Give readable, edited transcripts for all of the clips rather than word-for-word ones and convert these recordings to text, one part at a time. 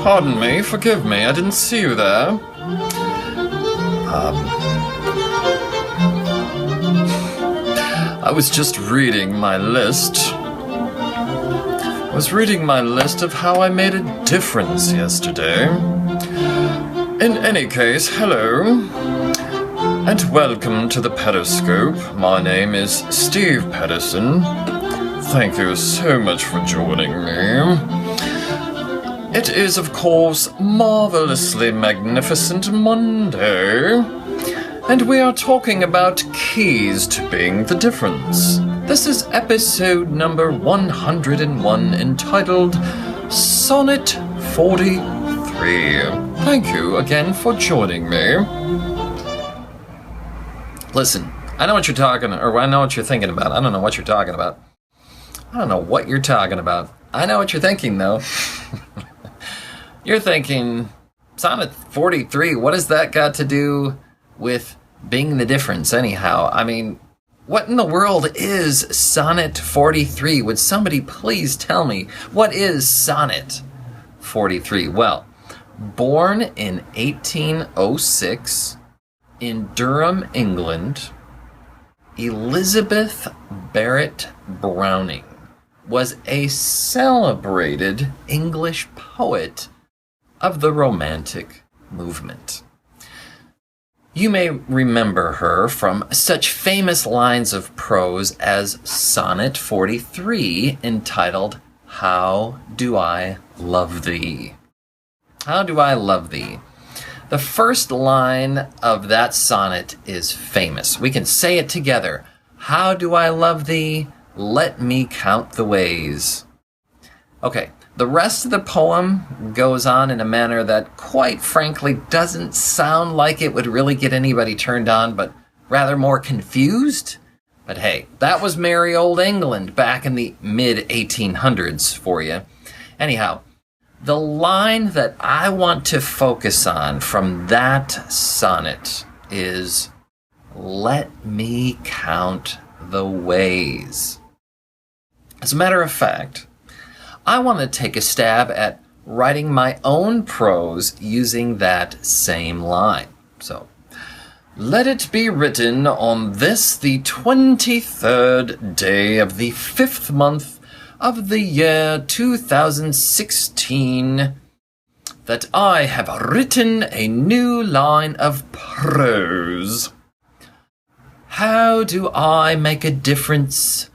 pardon me, forgive me, I didn't see you there. I was just reading my list. I was reading my list of how I made a difference yesterday. In any case, hello, and welcome to the Periscope. My name is Steve Pederson. Thank you so much for joining me. It is, of course, marvelously magnificent Monday, and we are talking about keys to being the difference. This is episode number 101, entitled Sonnet 43. Thank you again for joining me. Listen, I know what you're talking, or I know what you're thinking about. I don't know what you're talking about. I don't know what you're talking about. I know what you're thinking, though. You're thinking, Sonnet 43, what has that got to do with being the difference anyhow? I mean, what in the world is Sonnet 43? Would somebody please tell me, what is Sonnet 43? Well, born in 1806 in Durham, England, Elizabeth Barrett Browning was a celebrated English poet of the Romantic movement. You may remember her from such famous lines of prose as Sonnet 43, entitled, How Do I Love Thee? How do I love thee? The first line of that sonnet is famous. We can say it together. How do I love thee? Let me count the ways. Okay, the rest of the poem goes on in a manner that, quite frankly, doesn't sound like it would really get anybody turned on, but rather more confused. But hey, that was merry old England back in the mid-1800s for you. Anyhow, the line that I want to focus on from that sonnet is, let me count the ways. As a matter of fact, I want to take a stab at writing my own prose using that same line. So, let it be written on this, the 23rd day of the 5th month of the year 2016, that I have written a new line of prose. How do I make a difference?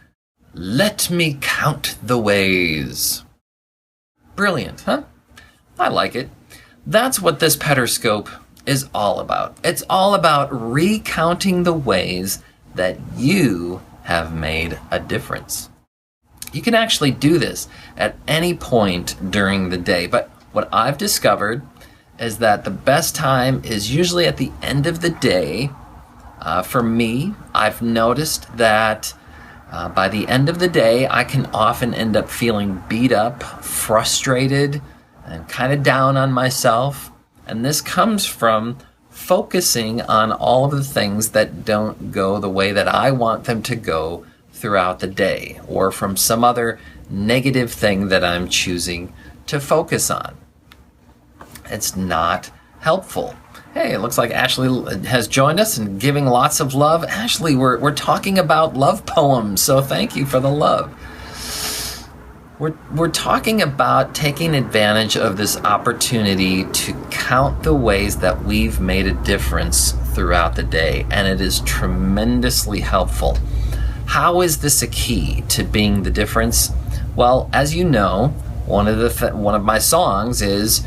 Let me count the ways. Brilliant, huh? I like it. That's what this Periscope is all about. It's all about recounting the ways that you have made a difference. You can actually do this at any point during the day, but what I've discovered is that the best time is usually at the end of the day. For me, I've noticed that by the end of the day, I can often end up feeling beat up, frustrated, and kind of down on myself. And this comes from focusing on all of the things that don't go the way that I want them to go throughout the day, or from some other negative thing that I'm choosing to focus on. It's not helpful. Hey, it looks like Ashley has joined us and giving lots of love. Ashley, we're talking about love poems, so thank you for the love. We're talking about taking advantage of this opportunity to count the ways that we've made a difference throughout the day, and it is tremendously helpful. How is this a key to being the difference? Well, as you know, one of my songs is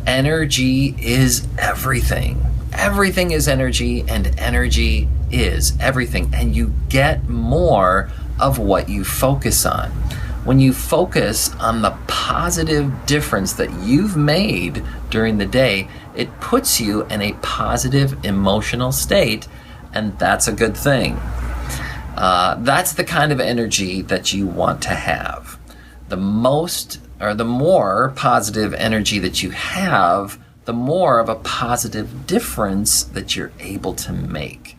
energy is everything. Everything is energy, and energy is everything. And you get more of what you focus on. When you focus on the positive difference that you've made during the day, it puts you in a positive emotional state, and that's a good thing. That's the kind of energy that you want to have. The more positive energy that you have, the more of a positive difference that you're able to make.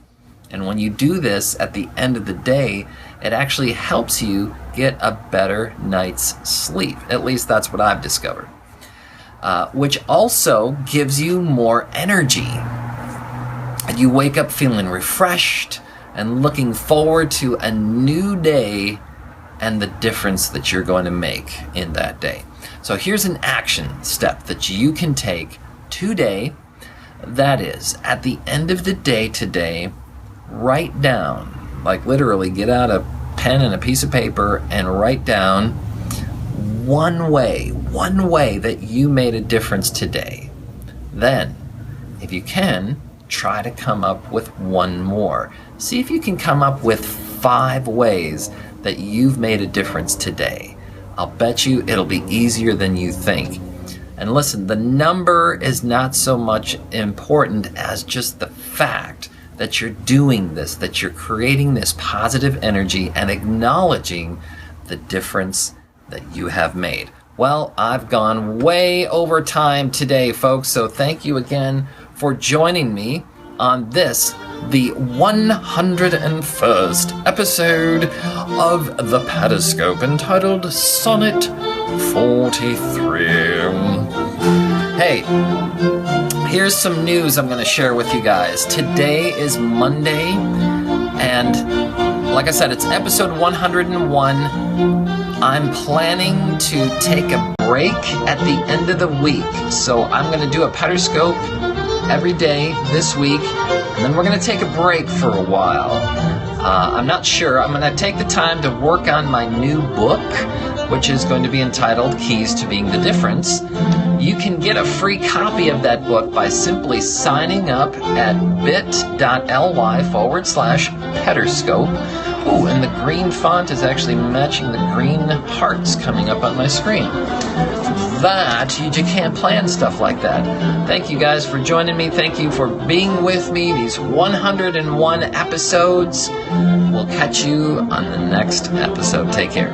And when you do this at the end of the day, it actually helps you get a better night's sleep. At least that's what I've discovered. which also gives you more energy. And you wake up feeling refreshed and looking forward to a new day and the difference that you're going to make in that day. So here's an action step that you can take today. That is, at the end of the day today, write down, like literally get out a pen and a piece of paper and write down one way that you made a difference today. Then, if you can, try to come up with one more. See if you can come up with 5 ways that you've made a difference today. I'll bet you it'll be easier than you think. And listen, the number is not so much important as just the fact that you're doing this, that you're creating this positive energy and acknowledging the difference that you have made. Well, I've gone way over time today, folks, so thank you again for joining me on this, the 101st episode of the Pederscope, entitled Sonnet 43. Hey, here's some news I'm going to share with you guys. Today is Monday, and like I said, it's episode 101. I'm planning to take a break at the end of the week, so I'm going to do a Pederscope every day this week, and then we're going to take a break for a while. I'm not sure. I'm going to take the time to work on my new book, which is going to be entitled Keys to Being the Difference. You can get a free copy of that book by simply signing up at bit.ly/Pederscope. Oh, and the green font is actually matching the green hearts coming up on my screen. That, you just can't plan stuff like that. Thank you guys for joining me. Thank you for being with me these 101 episodes. We'll catch you on the next episode. Take care.